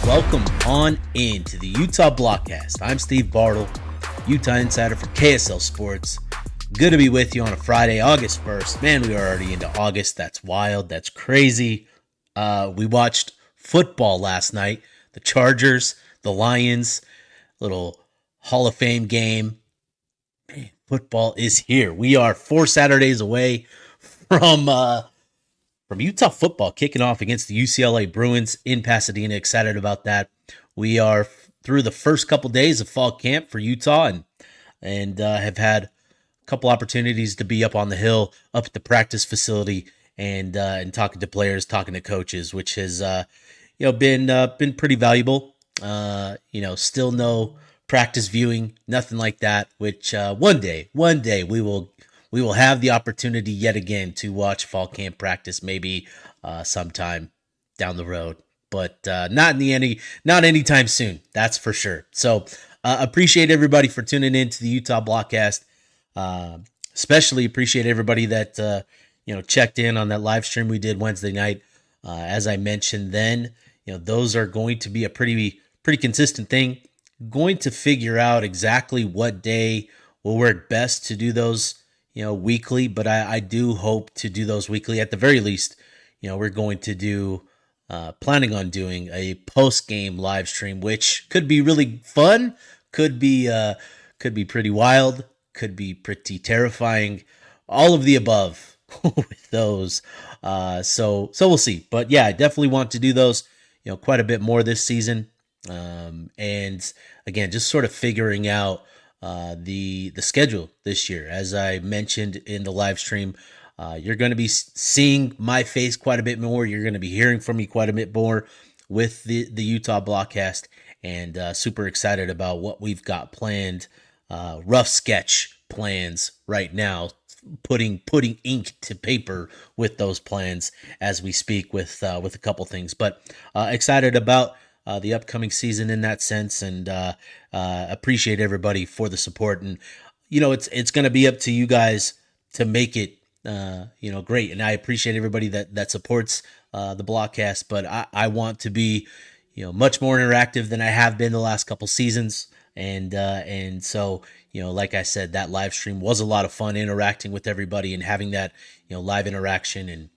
Welcome on into the Utah Blockcast. I'm Steve Bartle, Utah Insider for KSL Sports. Good to be with you on a Friday, August 1st. Man, we are already into August. That's wild. That's crazy. We watched football last night. The Chargers, the Lions, little Hall of Fame game. Man, football is here. We are 4 Saturdays away from Utah football kicking off against the UCLA Bruins in Pasadena. Excited about that. We are through the first couple days of fall camp for Utah and have had a couple opportunities to be up on the hill, up at the practice facility, and talking to players, talking to coaches, which has been pretty valuable. Still no practice viewing, nothing like that. Which one day we will have the opportunity yet again to watch fall camp practice, maybe sometime down the road, but not anytime soon. That's for sure. So appreciate everybody for tuning in to the Utah Blockcast. Especially appreciate everybody that checked in on that live stream we did Wednesday night. As I mentioned, then those are going to be a pretty consistent thing. Going to figure out exactly what day will work best to do those weekly, but I do hope to do those weekly. At the very least, we're going to do, planning on doing a post-game live stream, which could be really fun, could be pretty wild, could be pretty terrifying, all of the above with those. So we'll see. But yeah, I definitely want to do those, quite a bit more this season. And again, just sort of figuring out the schedule this year. As I mentioned in the live stream, you're going to be seeing my face quite a bit more. You're going to be hearing from me quite a bit more with the Utah Blockcast, and super excited about what we've got planned. Rough sketch plans right now, putting ink to paper with those plans as we speak with a couple things, but excited about the upcoming season in that sense, and appreciate everybody for the support. And it's going to be up to you guys to make it great. And I appreciate everybody that supports the Blockcast, but I want to be much more interactive than I have been the last couple seasons. And so like I said, that live stream was a lot of fun, interacting with everybody and having that live interaction, and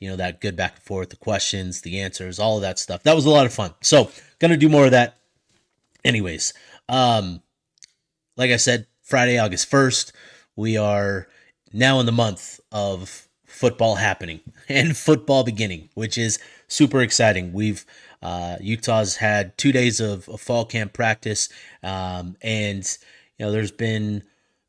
that good back and forth, the questions, the answers, all of that stuff. That was a lot of fun. So gonna do more of that. Anyways, like I said, Friday, August 1st, we are now in the month of football happening and football beginning, which is super exciting. We've Utah's had 2 days of fall camp practice, and there's been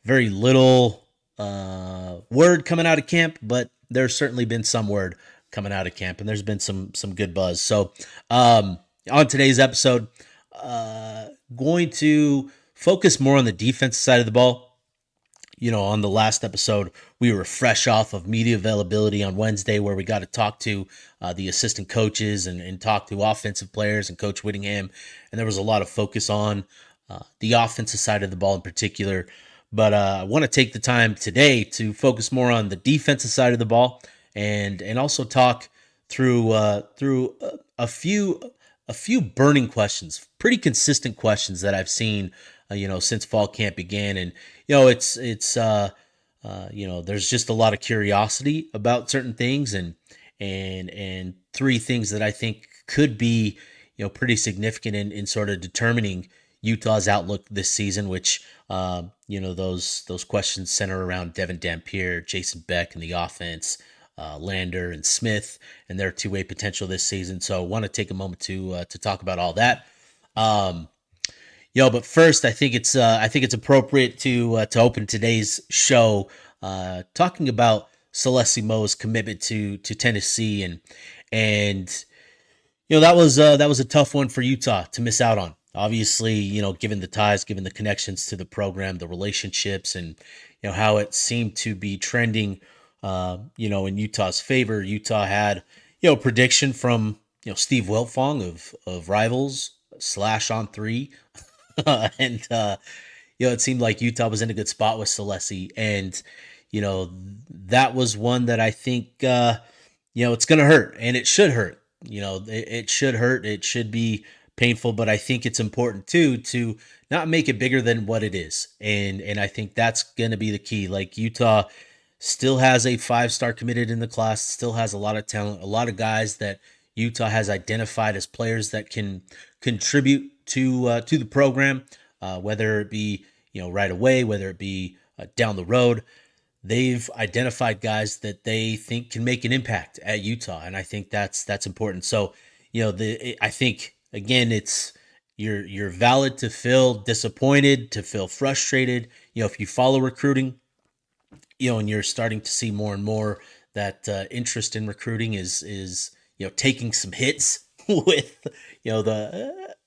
very little word coming out of camp, but there's certainly been some word coming out of camp, and there's been some good buzz. So on today's episode, going to focus more on the defensive side of the ball. On the last episode, we were fresh off of media availability on Wednesday, where we got to talk to the assistant coaches and talk to offensive players and Coach Whittingham. And there was a lot of focus on the offensive side of the ball in particular. But I want to take the time today to focus more on the defensive side of the ball, and also talk through a few burning questions, pretty consistent questions that I've seen since fall camp began. And it's there's just a lot of curiosity about certain things, and three things that I think could be pretty significant in sort of determining Utah's outlook this season, which those questions center around Devin Dampier, Jason Beck, and the offense, Lander and Smith, and their two-way potential this season. So I want to take a moment to talk about all that. But first, I think it's appropriate to open today's show talking about Celeste Mo's commitment to Tennessee, and that was a tough one for Utah to miss out on. Obviously, given the ties, given the connections to the program, the relationships, and how it seemed to be trending, in Utah's favor. Utah had prediction from Steve Wiltfong of Rivals /On3. And it seemed like Utah was in a good spot with Celeste, and that was one that I think it's going to hurt, and it should hurt it should hurt. It should be painful, but I think it's important too to not make it bigger than what it is. And I think that's going to be the key. Like Utah still has a 5-star committed in the class, still has a lot of talent, a lot of guys that Utah has identified as players that can contribute to the program, whether it be right away, whether it be down the road. They've identified guys that they think can make an impact at Utah, and I think that's important. So, I think again, it's you're valid to feel disappointed, to feel frustrated. If you follow recruiting, and you're starting to see more and more that interest in recruiting is taking some hits with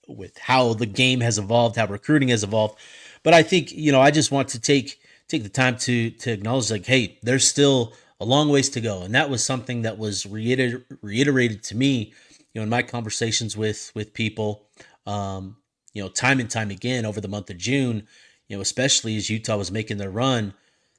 with how the game has evolved, how recruiting has evolved. But I think I just want to take the time to acknowledge, like, hey, there's still a long ways to go, and that was something that was reiterated to me, in my conversations with people, time and time again over the month of June, especially as Utah was making their run,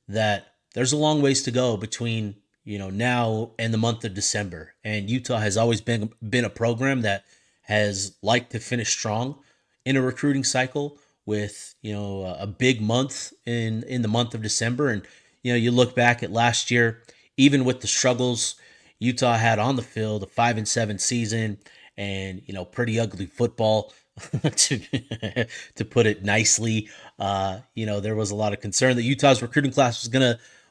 that there's a long ways to go between now and the month of December. And Utah has always been a program that has liked to finish strong in a recruiting cycle with a big month in the month of December. And you look back at last year, even with the struggles Utah had on the field, a 5-7 season, and pretty ugly football to to put it nicely. There was a lot of concern that Utah's recruiting class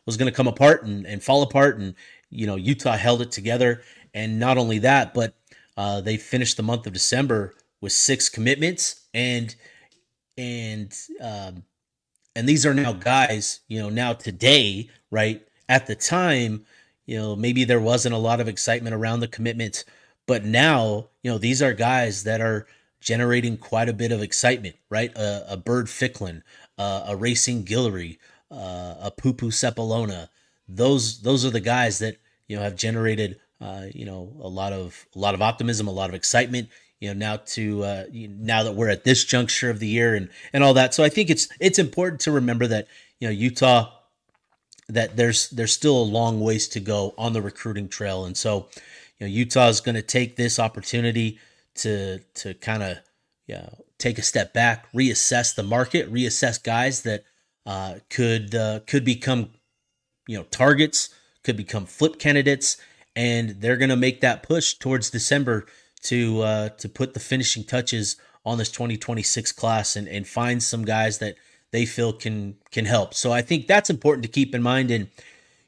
was gonna come apart and fall apart, and Utah held it together. And not only that, but they finished the month of December with 6 commitments, and um, and these are now guys, now today, right? At the time, maybe there wasn't a lot of excitement around the commitments, but now, these are guys that are generating quite a bit of excitement, right? A Bird Ficklin, a Racing Guillory, a Pupu Sepulona. Those are the guys that have generated a lot of optimism, a lot of excitement. Now that we're at this juncture of the year and all that. So I think it's important to remember that Utah, that there's still a long ways to go on the recruiting trail. And so Utah is going to take this opportunity to kind of take a step back, reassess the market, reassess guys that could become targets, could become flip candidates, and they're going to make that push towards December to put the finishing touches on this 2026 class and find some guys that they feel can help. So I think that's important to keep in mind. And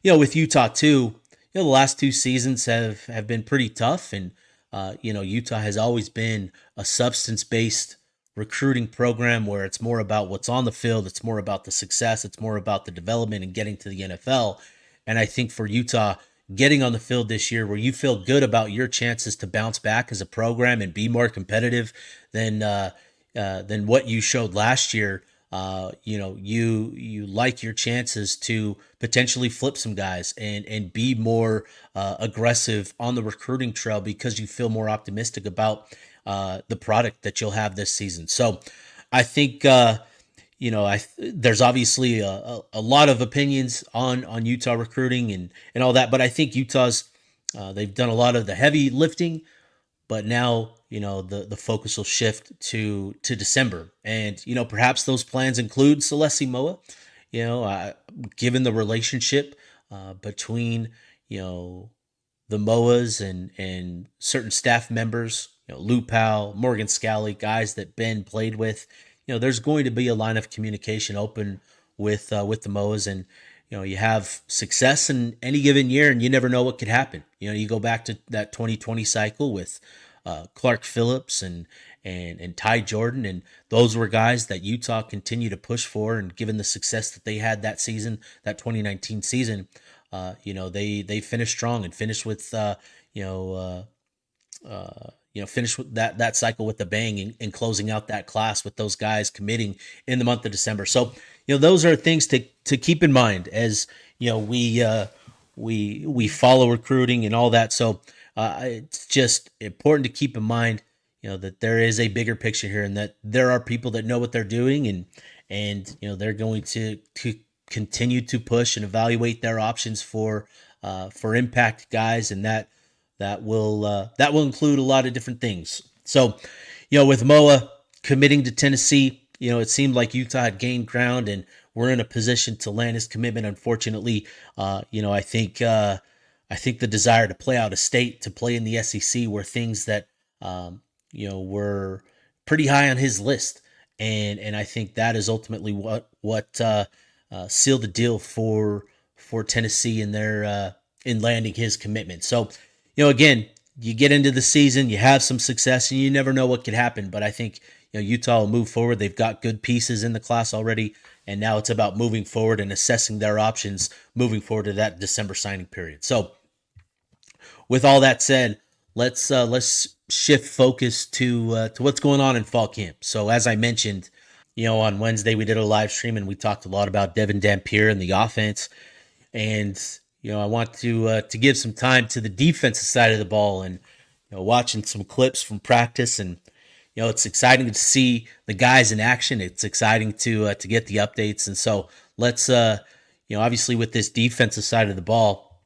with Utah too, the last 2 seasons have been pretty tough, and Utah has always been a substance-based recruiting program where it's more about what's on the field, it's more about the success, it's more about the development and getting to the NFL. And I think for Utah, getting on the field this year where you feel good about your chances to bounce back as a program and be more competitive than what you showed last year. You like your chances to potentially flip some guys and be more aggressive on the recruiting trail because you feel more optimistic about the product that you'll have this season. So I think there's obviously a lot of opinions on Utah recruiting and all that, but I think Utah's they've done a lot of the heavy lifting, but now the focus will shift to December, and perhaps those plans include Celeste Moa. Given the relationship between the Moas and certain staff members, Lou Powell, Morgan Scalley, guys that Ben played with, there's going to be a line of communication open with the Moas, and you have success in any given year, and you never know what could happen. You go back to that 2020 cycle with Clark Phillips and Ty Jordan, and those were guys that Utah continued to push for. And given the success that they had that season, that 2019 season, they finished strong and finished with finish with that cycle with a bang and closing out that class with those guys committing in the month of December. So, those are things to keep in mind as we follow recruiting and all that. So it's just important to keep in mind, that there is a bigger picture here, and that there are people that know what they're doing, and they're going to continue to push and evaluate their options for impact guys, and that that will include a lot of different things. So, with Moa committing to Tennessee, it seemed like Utah had gained ground and we're in a position to land his commitment. Unfortunately, I think the desire to play out of state, to play in the SEC, were things that um, were pretty high on his list, and I think that is ultimately what sealed the deal for Tennessee in their in landing his commitment. So, again, you get into the season, you have some success, and you never know what could happen. But I think Utah will move forward. They've got good pieces in the class already, and now it's about moving forward and assessing their options moving forward to that December signing period. So, with all that said, let's shift focus to what's going on in fall camp. So, as I mentioned, on Wednesday we did a live stream and we talked a lot about Devin Dampier and the offense. And I want to give some time to the defensive side of the ball, and watching some clips from practice, and it's exciting to see the guys in action. It's exciting to get the updates, and so let's obviously with this defensive side of the ball,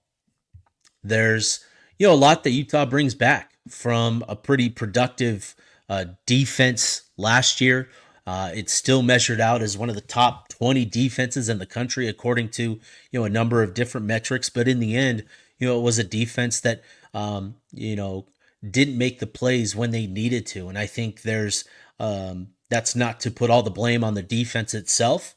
there's a lot that Utah brings back from a pretty productive defense last year. It's still measured out as one of the top 20 defenses in the country, according to a number of different metrics. But in the end, it was a defense that didn't make the plays when they needed to. And I think that's not to put all the blame on the defense itself.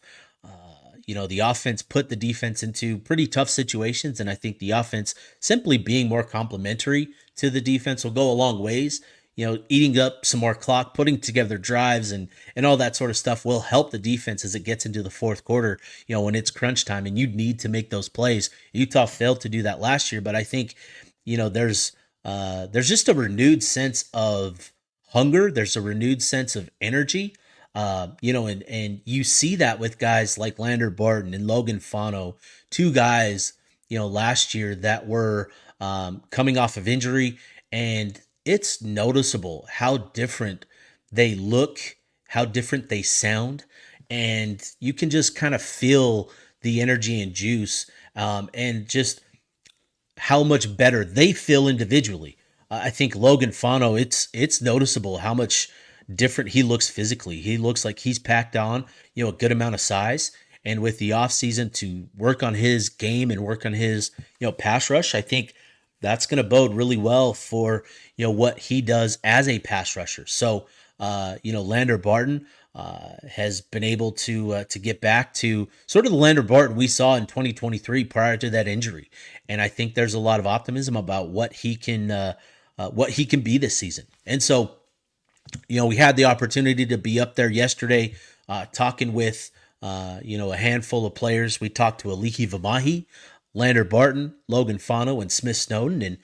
The offense put the defense into pretty tough situations, and I think the offense simply being more complementary to the defense will go a long ways. Eating up some more clock, putting together drives, and all that sort of stuff will help the defense as it gets into the fourth quarter, when it's crunch time and you need to make those plays. Utah failed to do that last year, but I think, there's just a renewed sense of hunger. There's a renewed sense of energy. And you see that with guys like Lander Barton and Logan Fano, two guys, last year that were coming off of injury, and it's noticeable how different they look, how different they sound, and you can just kind of feel the energy and juice, and just how much better they feel individually. I think Logan Fano, it's noticeable how much different he looks physically. He looks like he's packed on, a good amount of size. And with the offseason to work on his game and work on his, pass rush, I think that's going to bode really well for, what he does as a pass rusher. So, Lander Barton has been able to get back to sort of the Lander Barton we saw in 2023 prior to that injury. And I think there's a lot of optimism about what he can be this season. And so, we had the opportunity to be up there yesterday, talking with, a handful of players. We talked to Aliki Vamahi, Lander Barton, Logan Fano, and Smith Snowden. And,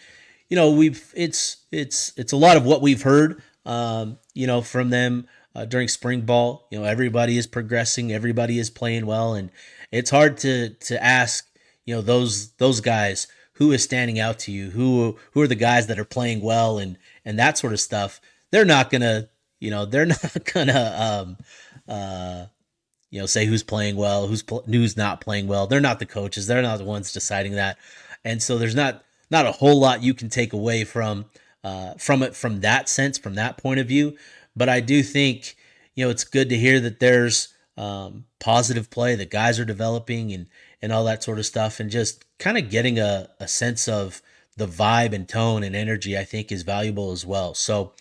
it's a lot of what we've heard, from them during spring ball. Everybody is progressing. Everybody is playing well. And it's hard to ask, those guys, who is standing out to you, who are the guys that are playing well, and that sort of stuff. They're not gonna, they're not gonna, say who's playing well, who's not playing well. They're not the coaches. They're not the ones deciding that, and so there's not a whole lot you can take away from it from that sense, from that point of view. But I do think it's good to hear that there's positive play, that guys are developing, and all that sort of stuff, and just kind of getting a sense of the vibe and tone and energy, I think, is valuable as well. So,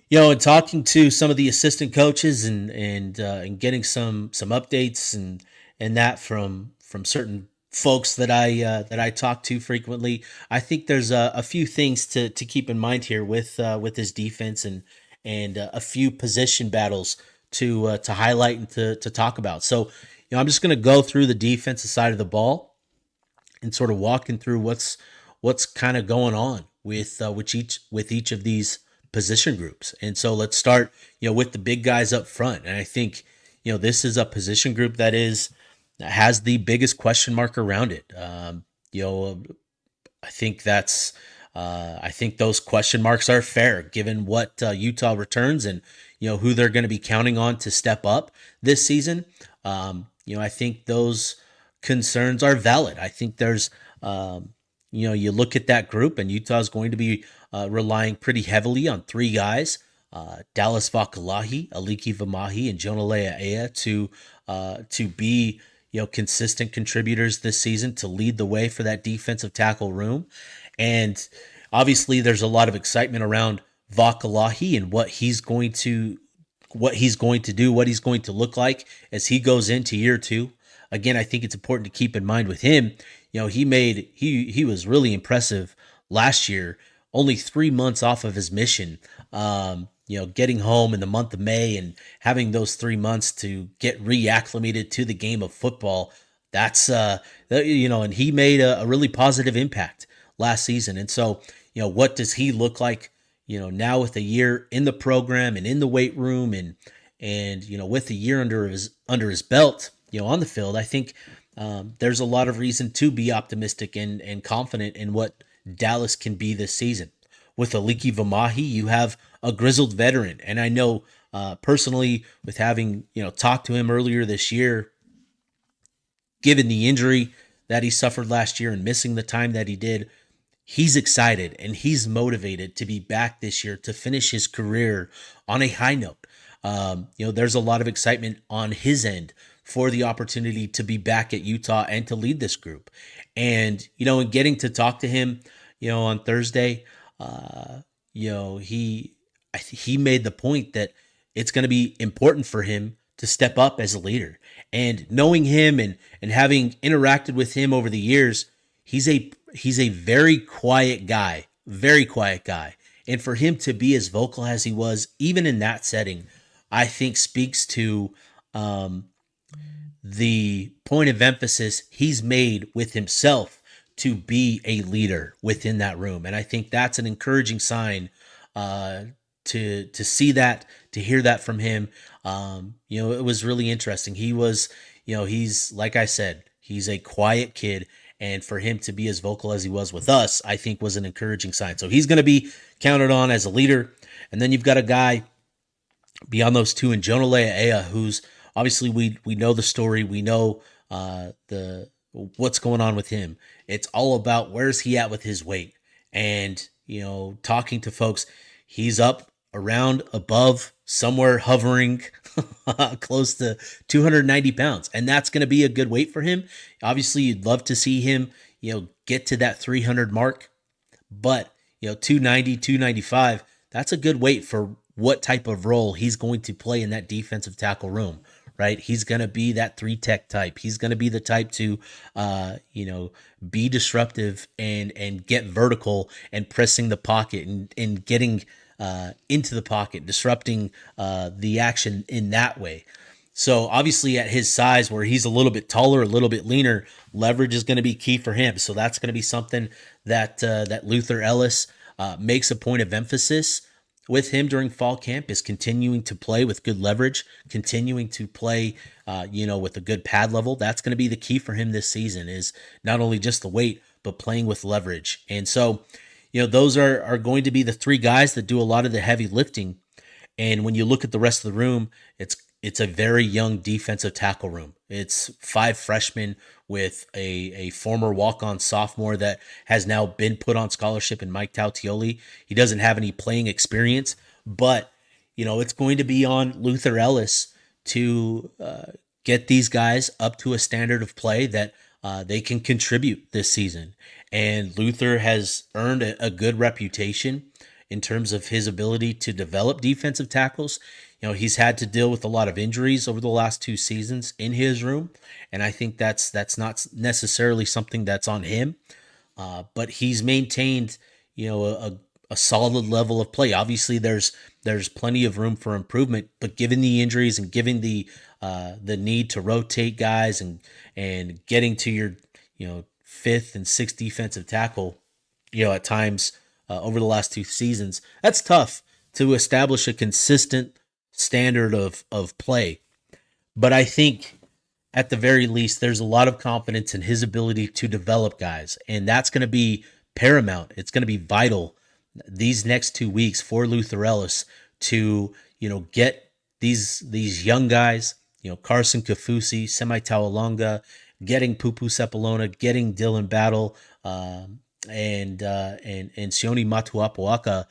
and talking to some of the assistant coaches and getting some updates and that from certain folks that I talk to frequently, I think there's a few things to keep in mind here with this defense, and a few position battles to highlight and to talk about. So, I'm just going to go through the defensive side of the ball and sort of walking through what's kind of going on with each of these position groups. And so let's start, with the big guys up front. And I think, this is a position group that has the biggest question mark around it. I think I think those question marks are fair given what Utah returns, and who they're going to be counting on to step up this season. I think those concerns are valid. I think there's you look at that group, and Utah's going to be relying pretty heavily on three guys: Dallas Vakalahi, Aliki Vamahi, and Jonalea Ea to be consistent contributors this season to lead the way for that defensive tackle room. And obviously, there's a lot of excitement around Vakalahi and what he's going to look like as he goes into year two. Again, I think it's important to keep in mind with him, he was really impressive last year, only 3 months off of his mission. Getting home in the month of May and having those 3 months to get reacclimated to the game of football. That's and he made a really positive impact last season. And so, what does he look like, now with a year in the program and in the weight room and with a year under his belt, on the field? I think there's a lot of reason to be optimistic and confident in what Dallas can be this season. With Aliki Vamahi, you have a grizzled veteran. And I know personally, with having, talked to him earlier this year, given the injury that he suffered last year and missing the time that he did, he's excited and he's motivated to be back this year to finish his career on a high note. There's a lot of excitement on his end for the opportunity to be back at Utah and to lead this group. And, in getting to talk to him, on Thursday, he made the point that it's going to be important for him to step up as a leader. And knowing him and having interacted with him over the years, he's a very quiet guy. And for him to be as vocal as he was, even in that setting, I think speaks to the point of emphasis he's made with himself to be a leader within that room. And I think that's an encouraging sign to see that, to hear that from him. It was really interesting. He was, he's, like I said, he's a quiet kid. And for him to be as vocal as he was with us, I think was an encouraging sign. So he's going to be counted on as a leader. And then you've got a guy beyond those two in Jonalea Ea, who's obviously we know the story. We know what's going on with him. It's all about where's he at with his weight. And, talking to folks, he's up around, above, somewhere hovering close to 290 pounds. And that's going to be a good weight for him. Obviously, you'd love to see him, get to that 300 mark. But, 290, 295, that's a good weight for what type of role he's going to play in that defensive tackle room, right? He's going to be that 3-tech type. He's going to be the type to, be disruptive and get vertical and pressing the pocket and getting into the pocket, disrupting the action in that way. So obviously at his size, where he's a little bit taller, a little bit leaner, leverage is going to be key for him. So that's going to be something that Luther Ellis makes a point of emphasis with him during fall camp, is continuing to play with good leverage, continuing to play, with a good pad level. That's going to be the key for him this season, is not only just the weight, but playing with leverage. And so, those are going to be the three guys that do a lot of the heavy lifting. And when you look at the rest of the room, it's a very young defensive tackle room. It's 5 freshmen with a former walk-on sophomore that has now been put on scholarship in Mike Tautioli. He doesn't have any playing experience, but it's going to be on Luther Ellis to get these guys up to a standard of play that they can contribute this season. And Luther has earned a good reputation in terms of his ability to develop defensive tackles. He's had to deal with a lot of injuries over the last 2 seasons in his room, and I think that's not necessarily something that's on him. But he's maintained, a solid level of play. Obviously, there's plenty of room for improvement, but given the injuries and given the need to rotate guys and getting to your 5th and 6th defensive tackle, at times over the last 2 seasons, that's tough to establish a consistent standard of play. But I think at the very least, there's a lot of confidence in his ability to develop guys, and that's going to be paramount. It's going to be vital these next 2 weeks for Luther Ellis to, get these young guys, Carson Kafusi, Semi Tawalonga, getting Pupu Sepulona, getting Dylan Battle, and Sione Matuapuaka,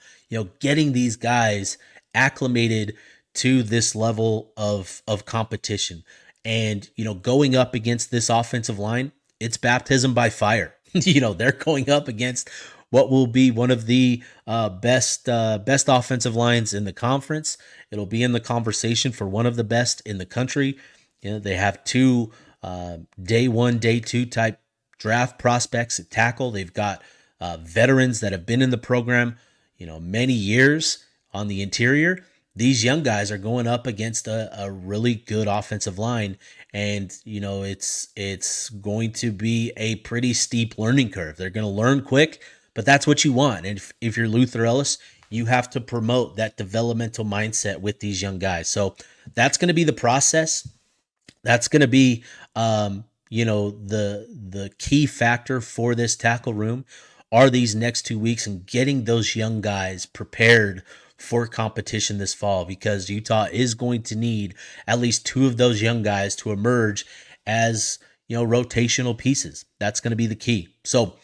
getting these guys acclimated to this level of competition, and going up against this offensive line, it's baptism by fire. They're going up against what will be one of the best offensive lines in the conference. It'll be in the conversation for one of the best in the country. They have two day one, day two type draft prospects at tackle. They've got veterans that have been in the program, many years on the interior. These young guys are going up against a really good offensive line, and it's going to be a pretty steep learning curve. They're going to learn quick, but that's what you want. And if you're Luther Ellis, you have to promote that developmental mindset with these young guys. So that's going to be the process. That's going to be, the key factor for this tackle room are these next 2 weeks and getting those young guys prepared for competition this fall, because Utah is going to need at least two of those young guys to emerge as rotational pieces. That's going to be the key. So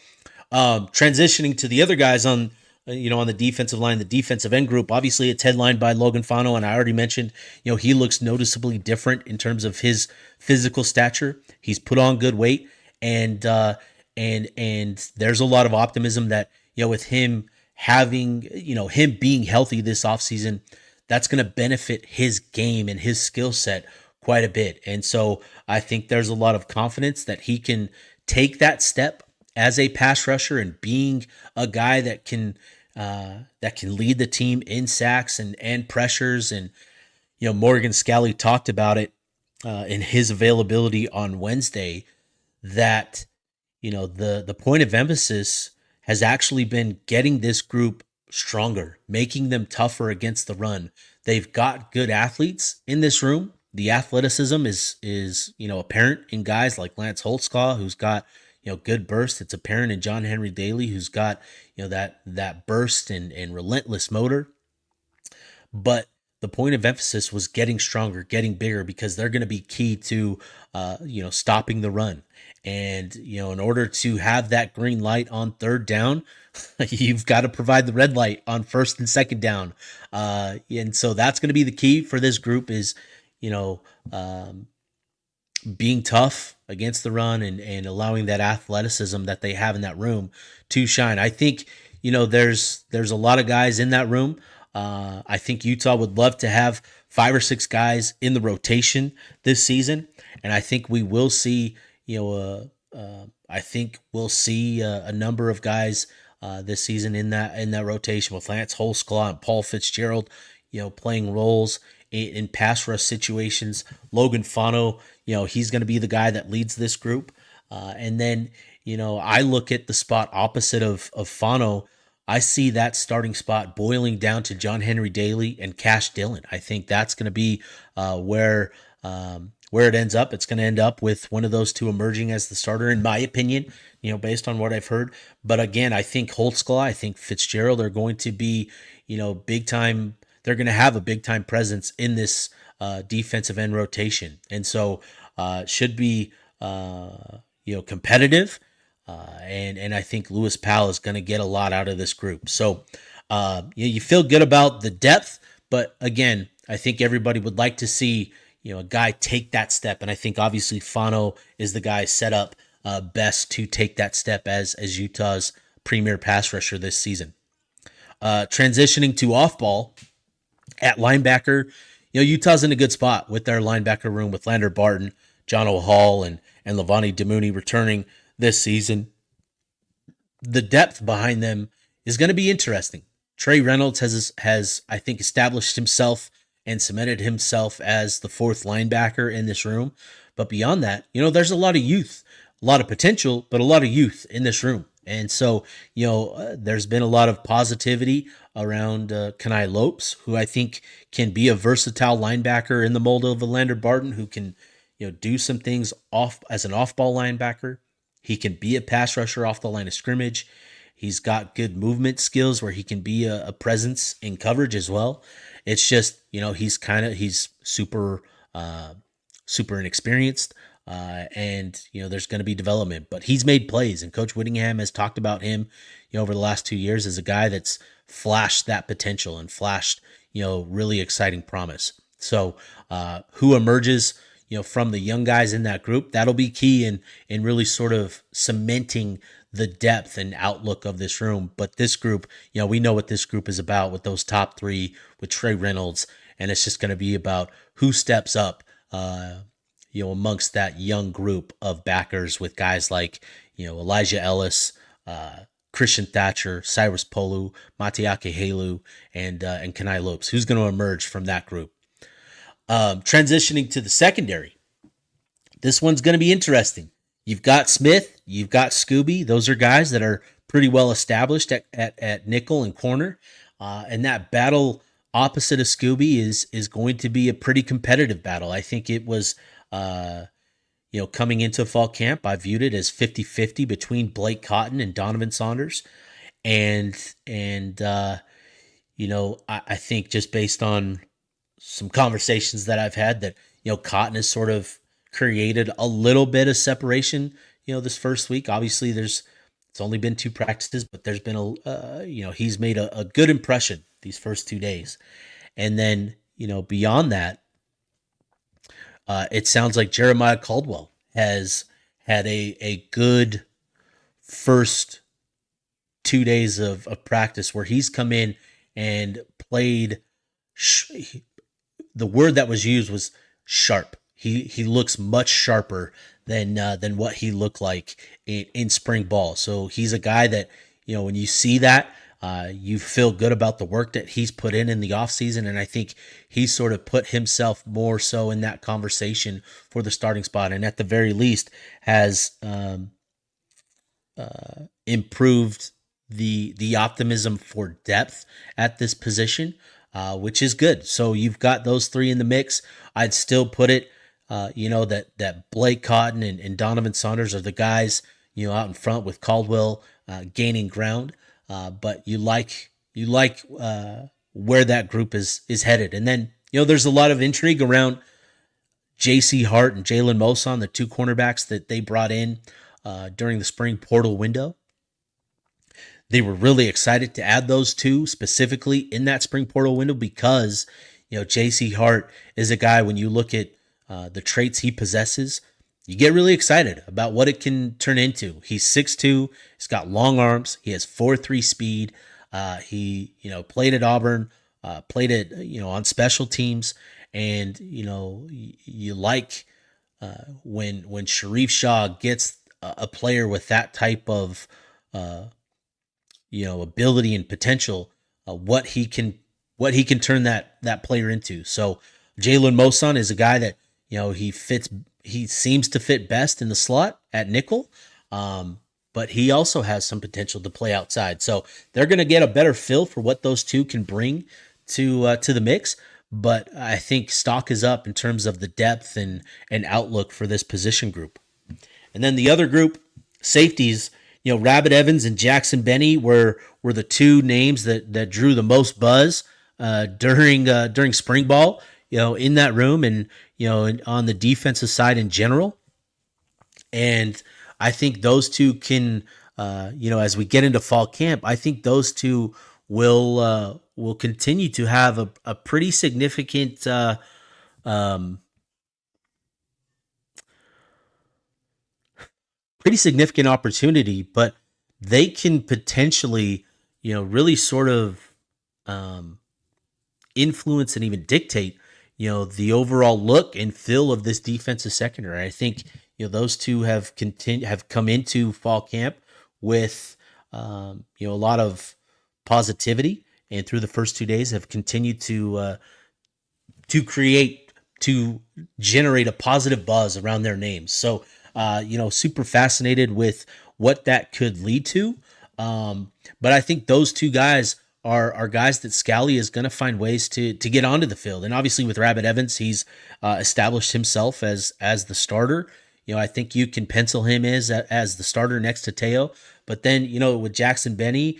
transitioning to the other guys on the defensive line, the defensive end group, obviously it's headlined by Logan Fano, and I already mentioned, he looks noticeably different in terms of his physical stature. He's put on good weight, and there's a lot of optimism that, with him having, him being healthy this offseason, that's going to benefit his game and his skill set quite a bit. And so I think there's a lot of confidence that he can take that step as a pass rusher and being a guy that can lead the team in sacks and pressures. And Morgan Scalley talked about it in his availability on Wednesday, that the point of emphasis has actually been getting this group stronger, making them tougher against the run. They've got good athletes in this room. The athleticism is apparent in guys like Lance Holtzclaw, who's got good burst. It's apparent in John Henry Daly, who's got that burst and relentless motor. But the point of emphasis was getting stronger, getting bigger, because they're going to be key to stopping the run. And in order to have that green light on third down, you've got to provide the red light on first and second down. And so that's going to be the key for this group, is being tough against the run and allowing that athleticism that they have in that room to shine. I think, there's a lot of guys in that room. I think Utah would love to have 5 or 6 guys in the rotation this season. And I think we will see, I think we'll see a number of guys this season in that rotation, with Lance Holtzclaw and Paul Fitzgerald, playing roles in pass rush situations. Logan Fano, he's going to be the guy that leads this group. And then, I look at the spot opposite of Fano. I see that starting spot boiling down to John Henry Daly and Cash Dillon. I think that's going to be where it ends up. It's going to end up with one of those two emerging as the starter, in my opinion, based on what I've heard. But again, I think Holtzclaw, I think Fitzgerald are going to be, big time. They're going to have a big time presence in this defensive end rotation. And so should be, competitive. And I think Lewis Powell is going to get a lot out of this group. So you feel good about the depth, but again, I think everybody would like to see a guy take that step, and I think obviously Fano is the guy set up best to take that step as Utah's premier pass rusher this season. Transitioning to off ball at linebacker, Utah's in a good spot with their linebacker room, with Lander Barton, John O'Hall, and Levani Damuni returning this season. The depth behind them is going to be interesting. Trey Reynolds has I think established himself and cemented himself as the fourth linebacker in this room. But beyond that, there's a lot of youth, a lot of potential, but a lot of youth in this room. And so, there's been a lot of positivity around Kenai Lopes, who I think can be a versatile linebacker in the mold of a Lander Barton, who can, do some things off as an off-ball linebacker. He can be a pass rusher off the line of scrimmage. He's got good movement skills where he can be a presence in coverage as well. It's just, he's super inexperienced. And there's going to be development, but he's made plays, and Coach Whittingham has talked about him, over the last 2 years as a guy that's flashed that potential and flashed, really exciting promise. So, who emerges, from the young guys in that group, that'll be key in really sort of cementing the depth and outlook of this room. But this group, we know what this group is about with those top three, with Trey Reynolds, and it's just going to be about who steps up, amongst that young group of backers with guys like, Elijah Ellis, Christian Thatcher, Cyrus Polu, Matiake Halu, and Kenai Lopes. Who's going to emerge from that group? Transitioning to the secondary, this one's going to be interesting. You've got Smith, you've got Scooby. Those are guys that are pretty well established at nickel and corner. And that battle opposite of Scooby is going to be a pretty competitive battle. I think it was, coming into fall camp, I viewed it as 50-50 between Blake Cotton and Donovan Saunders. I think just based on some conversations that I've had that, Cotton has sort of created a little bit of separation, this first week. Obviously it's only been 2 practices, but there's been he's made a good impression these first 2 days. And then, beyond that, it sounds like Jeremiah Caldwell has had a good first 2 days of practice where he's come in and played. The word that was used was sharp. He looks much sharper than what he looked like in spring ball. So he's a guy that, when you see that, you feel good about the work that he's put in the offseason. And I think he's sort of put himself more so in that conversation for the starting spot. And at the very least has improved the optimism for depth at this position, which is good. So you've got those 3 in the mix. I'd still put it, that Blake Cotton and Donovan Saunders are the guys, out in front with Caldwell gaining ground. But you like where that group is headed. And then, there's a lot of intrigue around J.C. Hart and Jalen Moson, the 2 cornerbacks that they brought in during the spring portal window. They were really excited to add those 2 specifically in that spring portal window because, J.C. Hart is a guy, when you look at the traits he possesses, you get really excited about what it can turn into. He's 6'2", he's got long arms, he has 4.3 speed. He, played at Auburn, played at, on special teams, and, you like when Sharif Shaw gets a player with that type of, ability and potential, what he can turn that player into. So Jalen Moson is a guy that, he seems to fit best in the slot at nickel. But he also has some potential to play outside. So they're going to get a better feel for what those 2 can bring to the mix. But I think stock is up in terms of the depth and outlook for this position group. And then the other group, safeties, Rabbit Evans and Jackson Benny were the 2 names that drew the most buzz during spring ball, in that room and, on the defensive side in general. And I think those 2 can, as we get into fall camp, I think those 2 will continue to have a pretty significant opportunity, but they can potentially, really sort of influence and even dictate, the overall look and feel of this defensive secondary. I think, those 2 have come into fall camp with, a lot of positivity, and through the first 2 days have continued to generate a positive buzz around their names. So, super fascinated with what that could lead to. But I think those 2 guys are guys that Scally is going to find ways to get onto the field. And obviously with Rabbit Evans, he's established himself as the starter. I think you can pencil him as the starter next to Teo. But then, with Jackson Benny,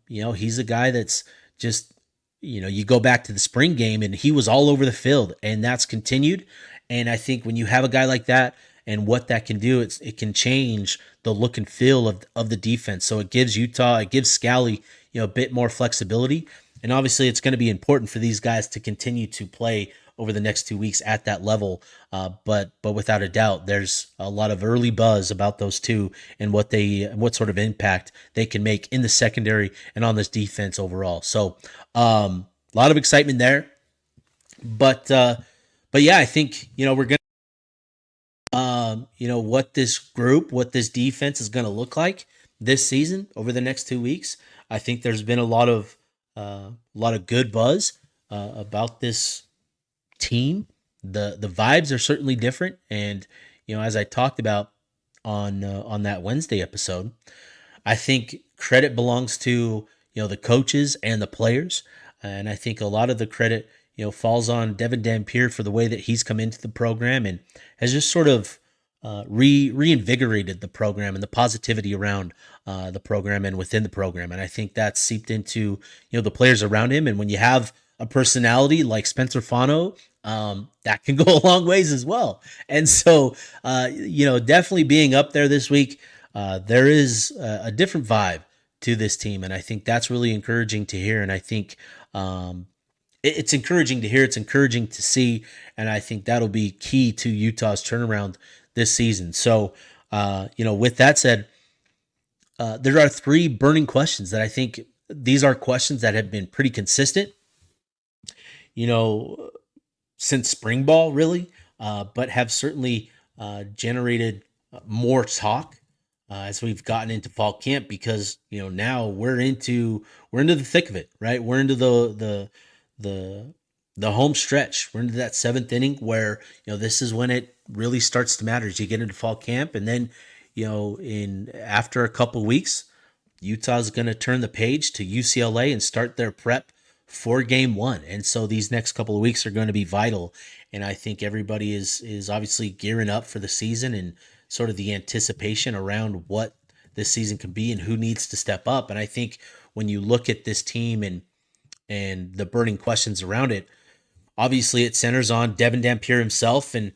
he's a guy that's just, you go back to the spring game and he was all over the field, and that's continued. And I think when you have a guy like that and what that can do. It can change the look and feel of the defense. So it gives Utah, it gives Scally, a bit more flexibility. And obviously, it's going to be important for these guys to continue to play over the next 2 weeks at that level. But without a doubt, there's a lot of early buzz about those two and what sort of impact they can make in the secondary and on this defense overall. So a lot of excitement there. But yeah, I think we're gonna what this defense is gonna look like this season over the next 2 weeks. I think there's been a lot of good buzz about this team. The vibes are certainly different, and as I talked about on that Wednesday episode, I think credit belongs to the coaches and the players, and I think a lot of the credit falls on Devin Dampier for the way that he's come into the program and has just sort of reinvigorated the program and the positivity around the program and within the program, and I think that's seeped into the players around him. And when you have a personality like Spencer Fano, that can go a long ways as well. And so, definitely being up there this week, there is a different vibe to this team, and I think that's really encouraging to hear. And I think it's encouraging to hear. It's encouraging to see, and I think that'll be key to Utah's turnaround this season. So, with that said, there are three burning questions that I think these are questions that have been pretty consistent, you know, since spring ball, really, but have certainly generated more talk as we've gotten into fall camp because now we're into the thick of it, right? We're into the home stretch. We're into that seventh inning where this is when it really starts to matter as you get into fall camp, and then in after a couple weeks, Utah's going to turn the page to UCLA and start their prep for game one. And so these next couple of weeks are going to be vital. And I think everybody is obviously gearing up for the season and sort of the anticipation around what this season can be and who needs to step up. And I think when you look at this team and the burning questions around it, obviously it centers on Devin Dampier himself and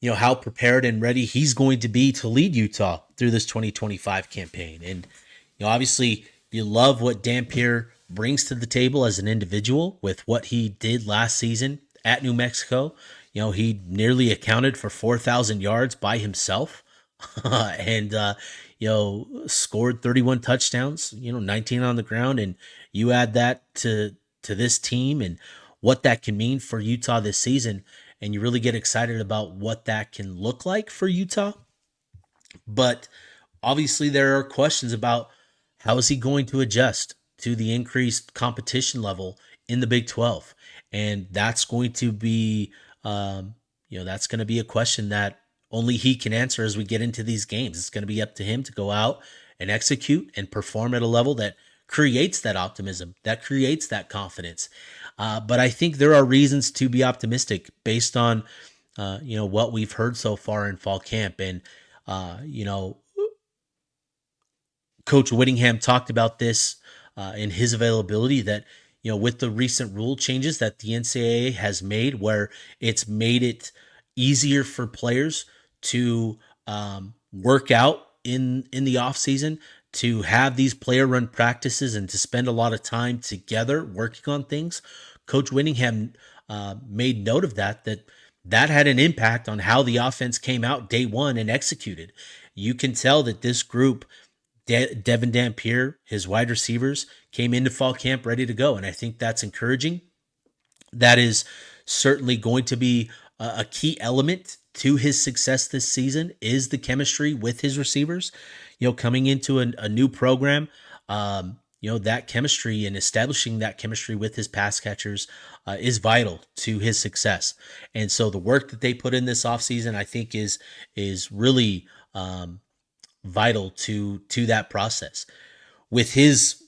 how prepared and ready he's going to be to lead Utah through this 2025 campaign. And obviously you love what Dampier brings to the table as an individual with what he did last season at New Mexico. He nearly accounted for 4,000 yards by himself and scored 31 touchdowns, 19 on the ground. And you add that to this team and what that can mean for Utah this season, and you really get excited about what that can look like for Utah. But obviously there are questions about how is he going to adjust to the increased competition level in the Big 12. And that's going to be that's going to be a question that only he can answer as we get into these games. It's going to be up to him to go out and execute and perform at a level that creates that optimism, that creates that confidence. But I think there are reasons to be optimistic based on, what we've heard so far in fall camp. And, Coach Whittingham talked about this in his availability that, with the recent rule changes that the NCAA has made, where it's made it easier for players to work out in the off season, to have these player run practices and to spend a lot of time together working on things. Coach Whittingham made note of that had an impact on how the offense came out day one and executed. You can tell that this group, Devin Dampier, his wide receivers, came into fall camp ready to go. And I think that's encouraging. That is certainly going to be a key element to his success this season is the chemistry with his receivers. Coming into a new program, that chemistry and establishing that chemistry with his pass catchers is vital to his success. And so the work that they put in this offseason, I think is really vital to that process. With his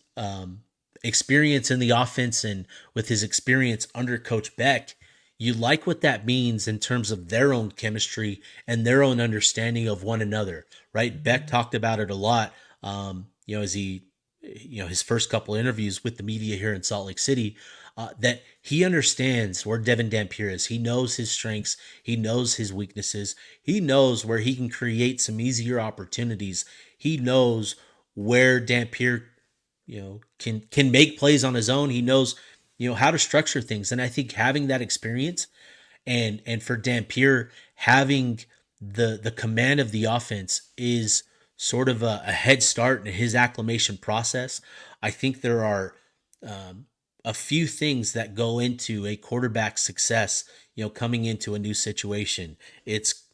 experience in the offense and with his experience under Coach Beck, you like what that means in terms of their own chemistry and their own understanding of one another, right? Beck talked about it a lot, as he, his first couple interviews with the media here in Salt Lake City, that he understands where Devin Dampier is. He knows his strengths. He knows his weaknesses. He knows where he can create some easier opportunities. He knows where Dampier, can make plays on his own. He knows, how to structure things. And I think having that experience and for Dampier having the command of the offense is sort of a head start in his acclimation process. I think there are a few things that go into a quarterback's success, coming into a new situation. It's,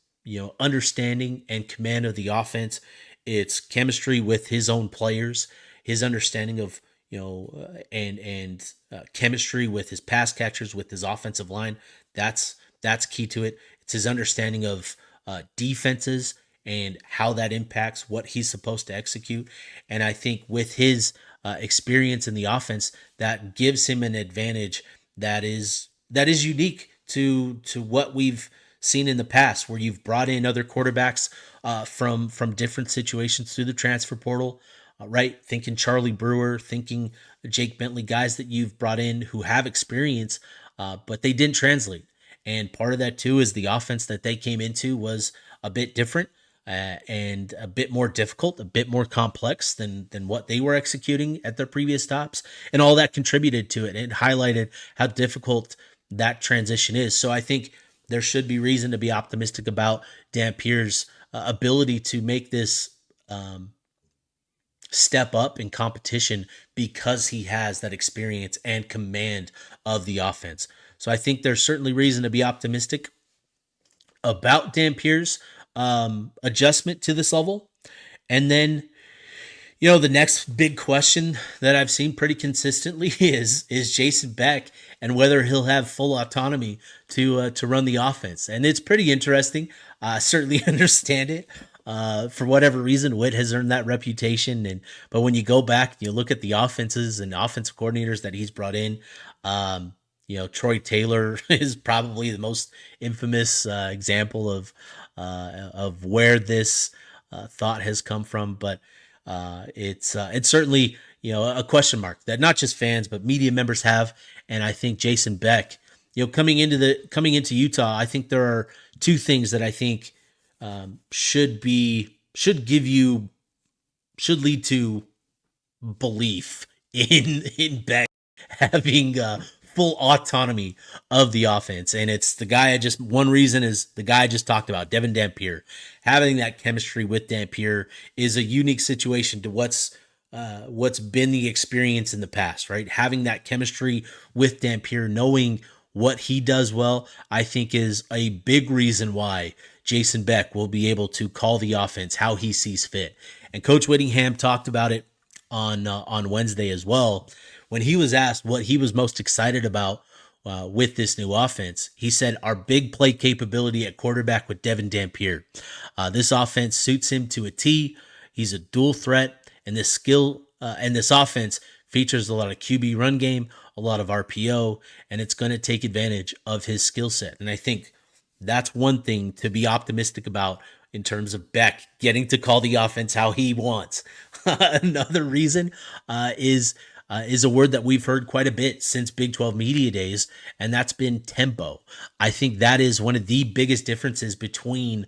understanding and command of the offense. It's chemistry with his own players, his understanding of, and chemistry with his pass catchers, with his offensive line. That's key to it. It's his understanding of defenses and how that impacts what he's supposed to execute. And I think with his experience in the offense, that gives him an advantage that is unique to what we've seen in the past, where you've brought in other quarterbacks from different situations through the transfer portal. Right, thinking Charlie Brewer, thinking Jake Bentley, guys that you've brought in who have experience, but they didn't translate. And part of that too is the offense that they came into was a bit different and a bit more difficult, a bit more complex than what they were executing at their previous stops, and all that contributed to it. It highlighted how difficult that transition is. So I think there should be reason to be optimistic about Dampier's ability to make this step up in competition because he has that experience and command of the offense. So I think there's certainly reason to be optimistic about Dampier's adjustment to this level. And then, the next big question that I've seen pretty consistently is Jason Beck and whether he'll have full autonomy to run the offense. And it's pretty interesting. Certainly understand it. For whatever reason, Witt has earned that reputation, but when you go back, you look at the offenses and offensive coordinators that he's brought in. Troy Taylor is probably the most infamous example of where this thought has come from, but it's certainly a question mark that not just fans but media members have, and I think Jason Beck, coming into Utah, I think there are two things that I think should lead to belief in Beck having full autonomy of the offense. And it's one reason is the guy I just talked about, Devin Dampier. Having that chemistry with Dampier is a unique situation to what's been the experience in the past, right? Having that chemistry with Dampier, knowing what he does well, I think is a big reason why Jason Beck will be able to call the offense how he sees fit. And Coach Whittingham talked about it on Wednesday as well. When he was asked what he was most excited about with this new offense, he said, "Our big play capability at quarterback with Devin Dampier. This offense suits him to a T. He's a dual threat, and this offense features a lot of QB run game, a lot of RPO, and it's going to take advantage of his skill set." And I think that's one thing to be optimistic about in terms of Beck getting to call the offense how he wants. Another reason is a word that we've heard quite a bit since Big 12 Media Days, and that's been tempo. I think that is one of the biggest differences between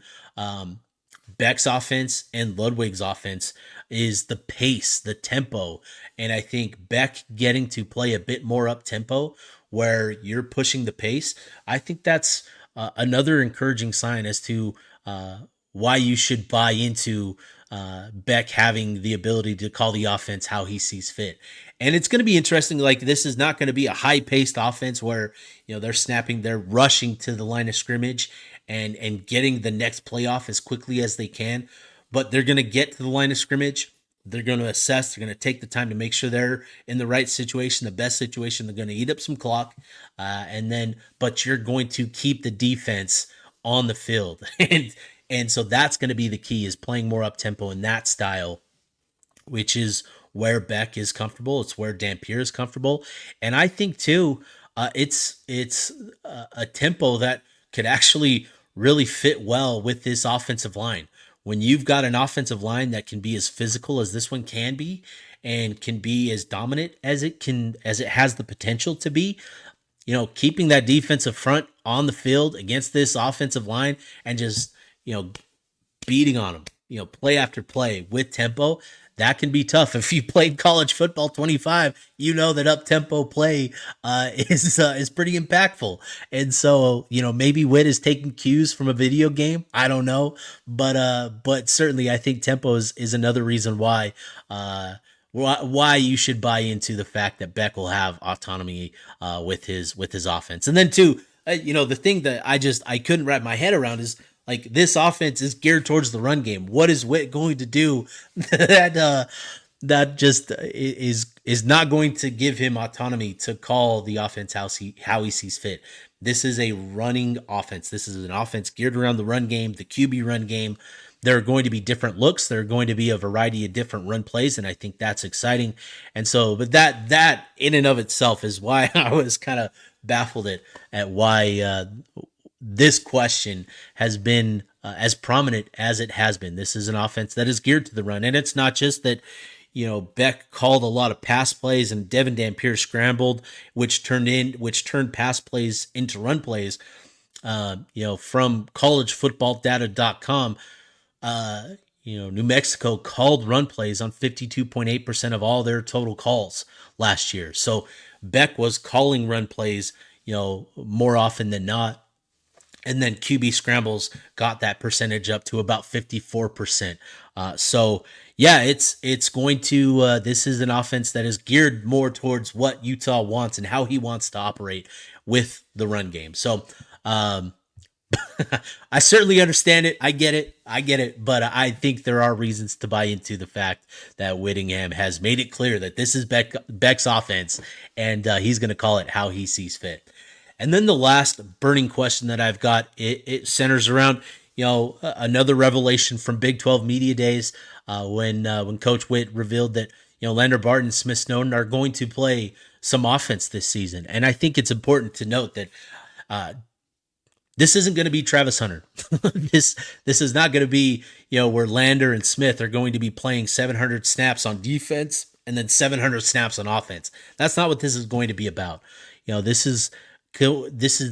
Beck's offense and Ludwig's offense is the pace, the tempo. And I think Beck getting to play a bit more up tempo where you're pushing the pace, I think that's another encouraging sign as to why you should buy into Beck having the ability to call the offense how he sees fit. And it's going to be interesting. Like, this is not going to be a high-paced offense where, they're rushing to the line of scrimmage and getting the next play off as quickly as they can. But they're going to get to the line of scrimmage. They're going to assess. They're going to take the time to make sure they're in the right situation, the best situation. They're going to eat up some clock. But you're going to keep the defense on the field. And so that's going to be the key, is playing more up tempo in that style, which is where Beck is comfortable. It's where Dampier is comfortable. And I think too, it's a tempo that could actually really fit well with this offensive line. When you've got an offensive line that can be as physical as this one can be, and can be as dominant as it has the potential to be, keeping that defensive front on the field against this offensive line and just, you know, beating on them, play after play with tempo, that can be tough. If you played college football 25, you know that up tempo play is pretty impactful. And so, maybe Witt is taking cues from a video game. I don't know, but certainly I think tempo is another reason why you should buy into the fact that Beck will have autonomy with his offense. And then too, the thing that I couldn't wrap my head around is, like, this offense is geared towards the run game. What is Witt going to do that just is not going to give him autonomy to call the offense how he sees fit? This is a running offense. This is an offense geared around the run game, the QB run game. There are going to be different looks. There are going to be a variety of different run plays, and I think that's exciting. And so, but that in and of itself is why I was kind of baffled at why this question has been as prominent as it has been. This is an offense that is geared to the run, and it's not just that. Beck called a lot of pass plays and Devin Dampier scrambled, which turned pass plays into run plays. From collegefootballdata.com, New Mexico called run plays on 52.8% of all their total calls last year. So Beck was calling run plays, more often than not. And then QB scrambles got that percentage up to about 54%. So yeah, it's going to. This is an offense that is geared more towards what Utah wants and how he wants to operate with the run game. So I certainly understand it. I get it. But I think there are reasons to buy into the fact that Whittingham has made it clear that this is Beck's offense, and he's going to call it how he sees fit. And then the last burning question that I've got, it centers around, another revelation from Big 12 Media Days when Coach Witt revealed that, Lander Barton and Smith Snowden are going to play some offense this season. And I think it's important to note that this isn't going to be Travis Hunter. This is not going to be, where Lander and Smith are going to be playing 700 snaps on defense and then 700 snaps on offense. That's not what this is going to be about. This is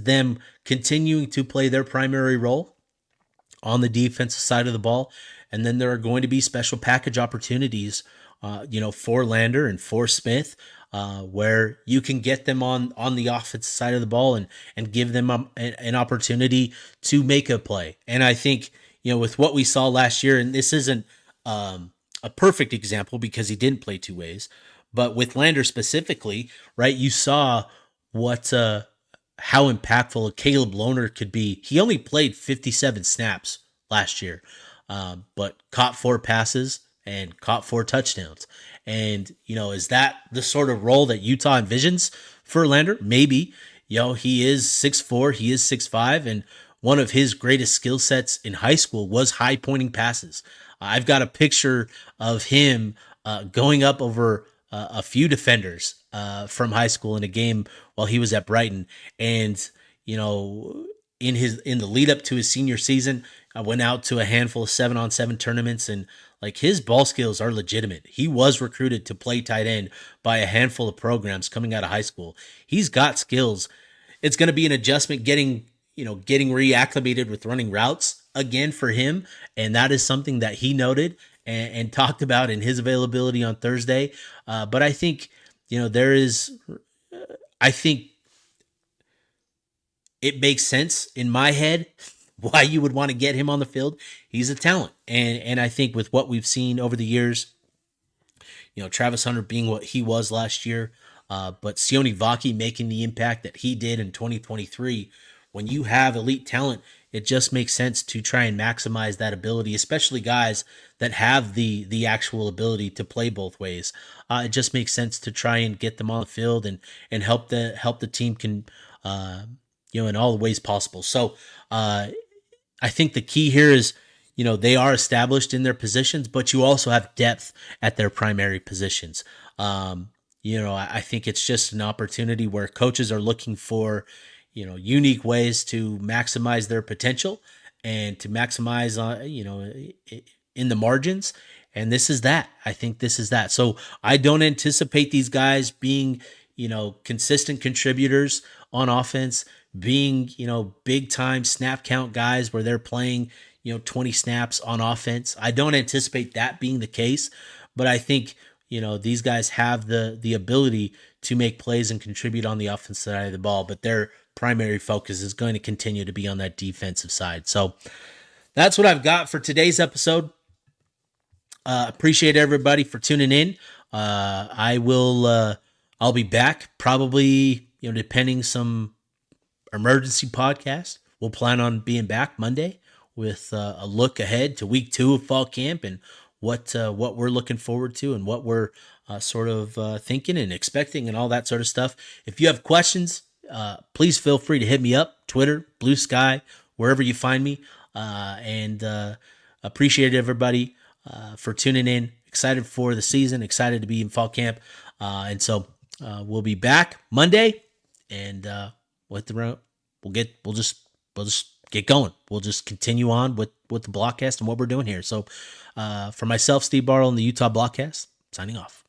them continuing to play their primary role on the defensive side of the ball. And then there are going to be special package opportunities, for Lander and for Smith, where you can get them on the offensive side of the ball and give them an opportunity to make a play. And I think, with what we saw last year, and this isn't a perfect example because he didn't play two ways, but with Lander specifically, right, you saw how impactful a Caleb Lohner could be. He only played 57 snaps last year, but caught 4 passes and caught 4 touchdowns. And, is that the sort of role that Utah envisions for Lander? Maybe. He is 6'4", he is 6'5", and one of his greatest skill sets in high school was high pointing passes. I've got a picture of him going up over a few defenders from high school in a game while he was at Brighton. And, in the lead up to his senior season, I went out to a handful of 7-on-7 tournaments, and like, his ball skills are legitimate. He was recruited to play tight end by a handful of programs coming out of high school. He's got skills. It's going to be an adjustment getting reacclimated with running routes again for him. And that is something that he noted and talked about in his availability on Thursday. But I think, I think it makes sense in my head why you would want to get him on the field. He's a talent. And I think with what we've seen over the years, Travis Hunter being what he was last year, but Sione Vaki making the impact that he did in 2023, when you have elite talent, it just makes sense to try and maximize that ability, especially guys that have the actual ability to play both ways. It just makes sense to try and get them on the field and help the team in all the ways possible. So I think the key here is, they are established in their positions, but you also have depth at their primary positions. I think it's just an opportunity where coaches are looking for, unique ways to maximize their potential and to maximize, in the margins. And this is that. I think this is that. So I don't anticipate these guys being, consistent contributors on offense, being, big time snap count guys where they're playing, 20 snaps on offense. I don't anticipate that being the case, but I think, these guys have the ability to make plays and contribute on the offensive side of the ball, but their primary focus is going to continue to be on that defensive side. So that's what I've got for today's episode. Appreciate everybody for tuning in. I'll be back probably, depending some emergency podcast. We'll plan on being back Monday with a look ahead to week 2 of fall camp and what we're looking forward to and what we're thinking and expecting and all that sort of stuff. If you have questions, please feel free to hit me up, Twitter, Blue Sky, wherever you find me. And appreciate everybody for tuning in. Excited for the season, excited to be in fall camp. And so we'll be back Monday and we'll just get going. We'll just continue on with the Blockcast and what we're doing here. So for myself, Steve Bartle, and the Utah Blockcast, signing off.